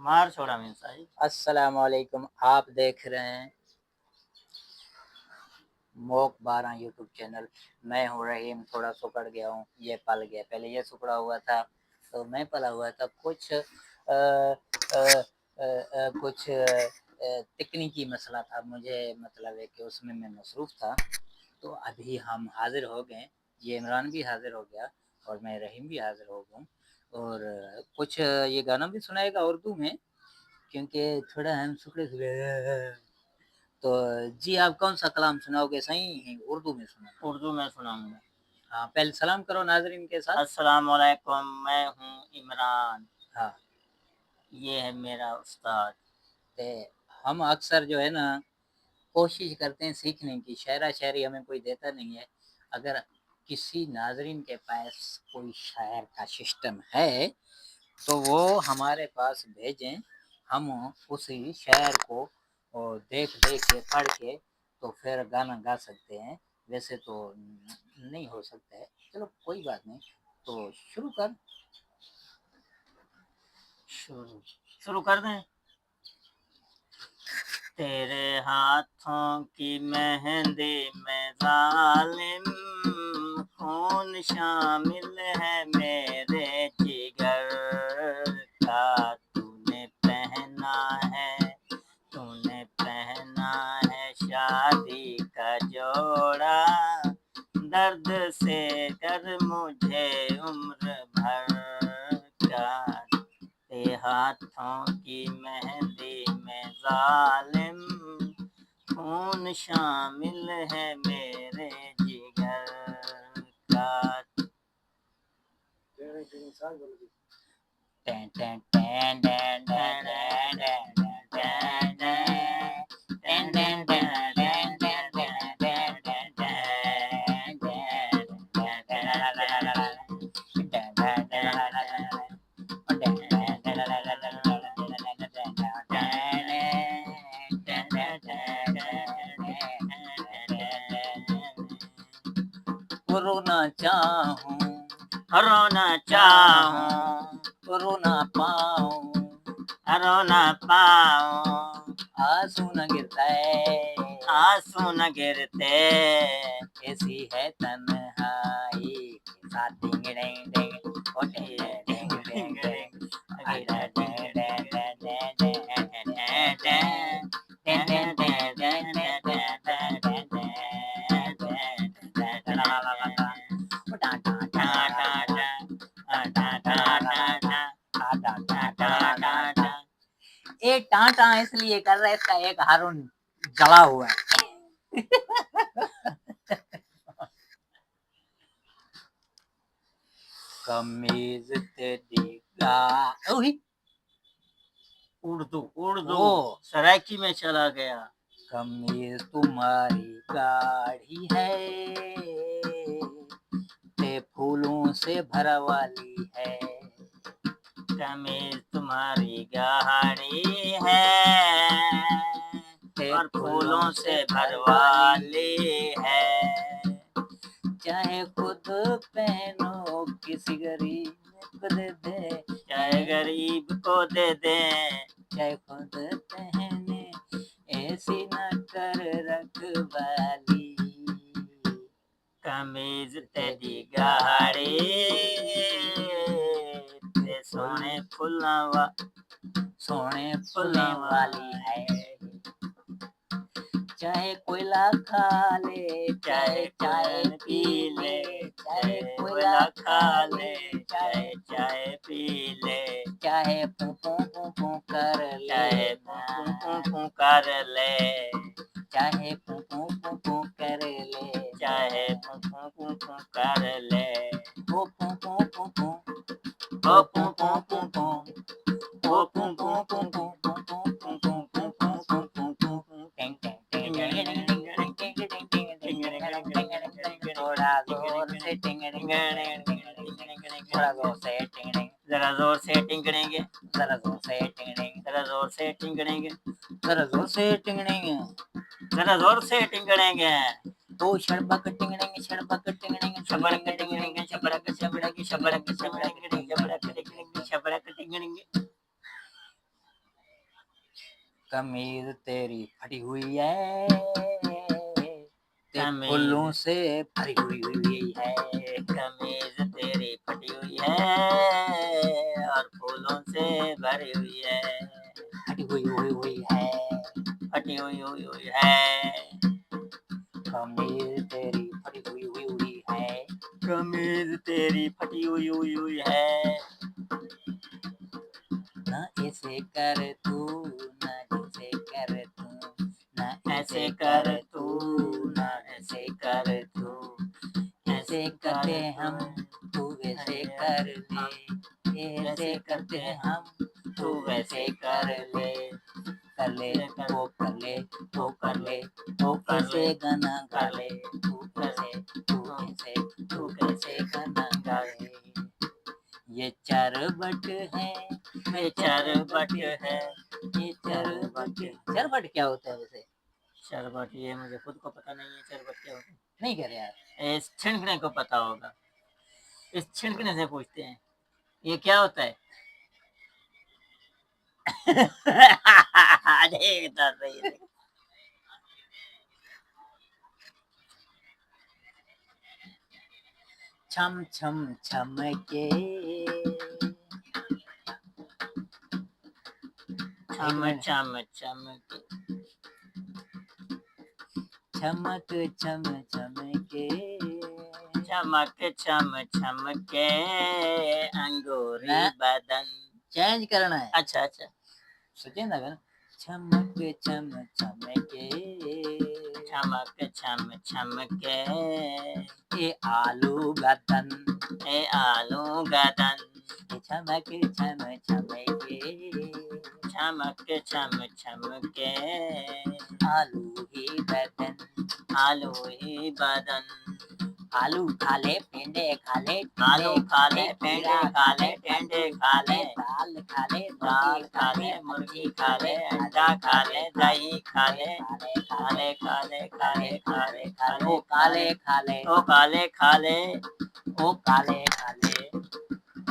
मार छोड़ा मीन साहिब। अस्सलाम वालेकुम। आप देख रहे हैं मोक 12 यूट्यूब चैनल। मैं हूँ रहीम। थोड़ा सुकड़ गया हूँ, ये पल गया। पहले ये सुकड़ा हुआ था तो मैं पला हुआ था। कुछ कुछ तकनीकी मसला था, मुझे मतलब है कि उसमें मैं मसरूफ़ था। तो अभी हम हाजिर हो गए। ये इमरान भी हाजिर हो गया और मैं रहीम भी हाजिर हो गया। और कुछ ये गाना भी सुनाएगा उर्दू में, क्योंकि थोड़ा हम सुकड़े सुकड़े। तो जी आप कौन सा कलाम सुनाओगे? सही उर्दू में सुना। उर्दू में सुनाऊंगा। हाँ, पहले सलाम करो नाजरीन के साथ। अस्सलाम वालेकुम, मैं हूँ इमरान। हाँ, ये है मेरा उस्ताद। ते हम अक्सर जो है ना कोशिश करते हैं सीखने की। शायरा शायरी हमें कोई देता नहीं है। अगर किसी नाजरीन के पास कोई शायर का सिस्टम है तो वो हमारे पास भेजें। हम उसी शायर को देख देख के पढ़ के तो फिर गाना गा सकते हैं। वैसे तो नहीं हो सकता है। चलो कोई बात नहीं, तो शुरू कर। शुरू शुरू कर दें। तेरे हाथों की मेहंदी में जालिम खून शामिल है मेरे जिगर का। तूने शादी का जोड़ा, दर्द से कर मुझे उम्र भर का। तेरे हाथों की मेहंदी में जालिम खून शामिल है मेरे जिगर का। टें टें टें टें टें टें टें टें टें रोना चाहूं, रोना चाहूं, रोना पाऊं, रोना पाऊं, आंसू न गिरता है, आंसू न गिरते। ऐसी है तन्हाई के साथ डिंग डिंग डिंग ओ डिंग डिंग डिंग डिंग अगेरा डिंग डिंग डिंग डिंग डिंग डिंग डिंग डिंग ये टाटा इसलिए कर रहा है, इसका एक हारून जला हुआ है। कमीज तेरी उर्दू उर्दू ओ सराइकी में चला गया। कमीज तुम्हारी गाढ़ी है, ते फूलों से भरा वाली है। कमीज तुम्हारी गाढ़ी है और फूलों से भरवाली है। चाहे खुद पहनो किसी गरीब को दे दे, चाहे गरीब को दे दे, चाहे खुद पहने ऐसी न कर रखवाली। कमीज तेरी गाढ़ी ते सोने फुल्ला वाली है। चाहे कोयला खा ले, चाहे चाय पी ले, चाहे कोयला खा ले, चाहे चाय पी ले, चाहे पू कर ले, चाहे पू कर ले, चाहे पू कर ले, चाहे पू कर ले। ओ पू ओ पू थोड़ा जोर से जरा जोर से टिंगड़ेंगे, जरा जोर से टिंगड़ेंगे, जरा जोर से टिंगड़ेंगे, जरा जोर से टिंगड़ेंगे, जरा जोर से टिंगड़ेंगे। ओ शड़बक टिंगड़ेंगे, शड़बक टिंगड़ेंगे, शबड़क टिंगड़ेंगे, शबड़क शबड़क, शबड़क शबड़क, शबड़क टिंगड़ेंगे, शबड़क टिंगड़ेंगे। कमीज तेरी फटी हुई है, ते कमीज फूलों से भरी हुई है। कमीज तेरी फटी हुई है और फूलों से भरी हुई है, फटी हुई है, फटी हुई है। कमीज तेरी फटी हुई है, कमीज तेरी फटी हुई है। ना ऐसे कर तू, ना ऐसे कर तू, ना ऐसे कर तू, ना ऐसे कर तू, ऐसे करते हम, तू वैसे कर ले, ऐसे करते हम, तू वैसे कर ले, कर ले, वो कर ले, वो कर ले, वो कैसे गाना गा ले, तू कैसे, तू कैसे गाना गा ले। ये चरबट है, ये चरबट है, ये चरबट। चरबट क्या होता है वैसे? चरबट ये मुझे खुद को पता नहीं है, चरबट क्या होता है। नहीं कह रहे यार। इस छिड़कने को पता होगा, इस छिड़कने से पूछते हैं ये क्या होता है। देखता सही है। छम छम छमके, चम चम चमके, चमक चम चमके, चमक चम चमके अंगूरी ना। बदन। चेंज करना है। अच्छा अच्छा, सोचे ना गाना। चमक चम चमके, चमक चम चमके ये आलू बदन, ए आलू गदन। ये चमक चम चमके, चमक चम चमके आलू ही बदन, आलू ही बदन। आलू खा ले, पेंडे खा ले, आलू खा ले, पेंडे खा ले, टेंडे खा ले, दाल खा ले, दाल खा ले, मुर्गी खा ले, अंडा खा ले, दही खा ले, खा ले खा ले खा ले खा ले खा ले, ओ काले खा ले, ओ काले खा ले, ओ काले खा ले,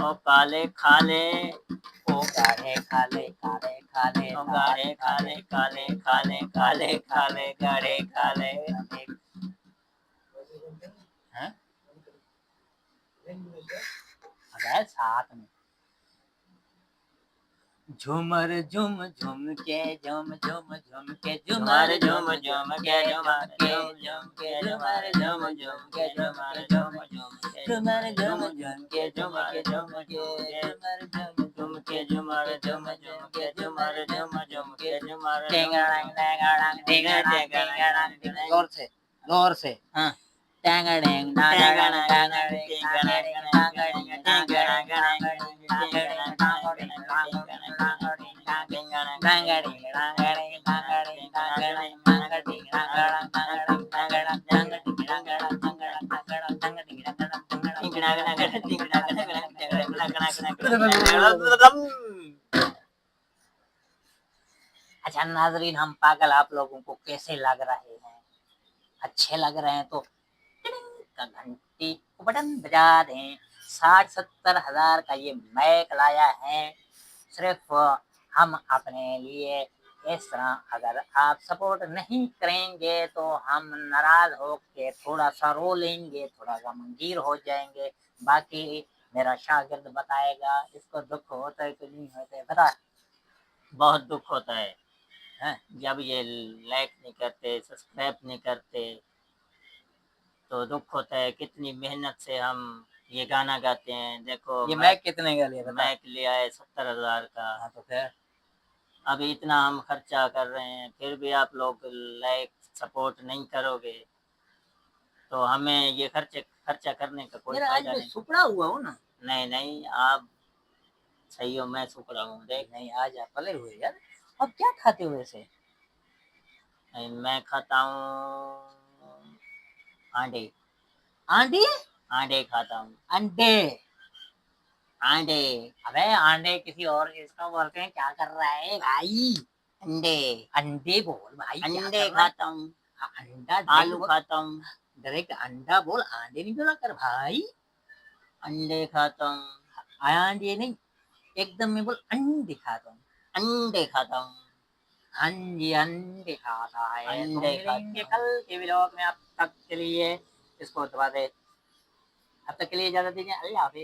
ओ काले खा ले, ओ गाढ़े खा ले, काले खा ले, ओ गाढ़े खा ले, काले खा ले, काले खा ले, गाढ़े खा ले। हैं? अगर साथ में झूमर झूम झूम के, झूम झूम झूम के, झुमर झुम झुम के, झुमर झुम झुम के, झुमर झुम झुम के, झुमर झुम झुम के, झूमर झूम झुम झुम के, झुमर झुम झुम के, झुमर झुम झुम के, झुमर झुम झुम के, झुमर जोर से, जोर से। हाँ। टेंगड़ेंग अच्छा नाजरीन, हम पागल आप लोगों को कैसे लग रहे हैं? अच्छे लग रहे हैं तो टिडिंग का घंटी को बटन बजा दें। 60-70 हज़ार का ये मैक लाया है सिर्फ हम अपने लिए। इस तरह अगर आप सपोर्ट नहीं करेंगे तो हम नाराज होके थोड़ा सा रो लेंगे, थोड़ा गमगीन हो जाएंगे। बाकी मेरा शागिर्द बताएगा इसको दुख होता है कि नहीं होता है, बता। बहुत दुख होता है हैं? जब ये लाइक नहीं करते, सब्सक्राइब नहीं करते तो दुख होता है। कितनी मेहनत से हम ये गाना गाते हैं। देखो ये मैक कितने का लिया बता? मैक लिया है 70,000 का। हाँ तो फिर अभी इतना हम खर्चा कर रहे हैं, फिर भी आप लोग लाइक सपोर्ट नहीं करोगे तो हमें ये खर्चा करने का कोई मेरा आज फायदा मैं नहीं। सुपड़ा हुआ हूँ ना। नहीं नहीं, आप सही हो, मैं सूख रहा हूँ। देख नहीं आज आप पले हुए यार। अब क्या खाते हो वैसे? मैं खाता हूँ आंडे। आंडे? आंडे खाता हूँ। अंडे? आंडे अबे अंडे किसी और चीज को बोलते हैं। क्या कर रहा है भाई? अंडे अंडे बोल भाई। क्या अंडे कर रहा है? खाता हूँ, अंडा आलू खाता हूँ, डायरेक्ट अंडा बोल, अंडे नहीं बोला कर भाई। अंडे खाता हूँ, अंडे नहीं, एकदम में बोल अंडे खाता हूँ। अंडे खाता हूँ। हाँ जी, अंडे खाता है। तो अंडे मिलेंगे खाता कल के व्लॉग में। अब तक के लिए इसको दबा दे। अब तक के लिए इजाज़त दीजिए। अल्लाह हाफ़िज़।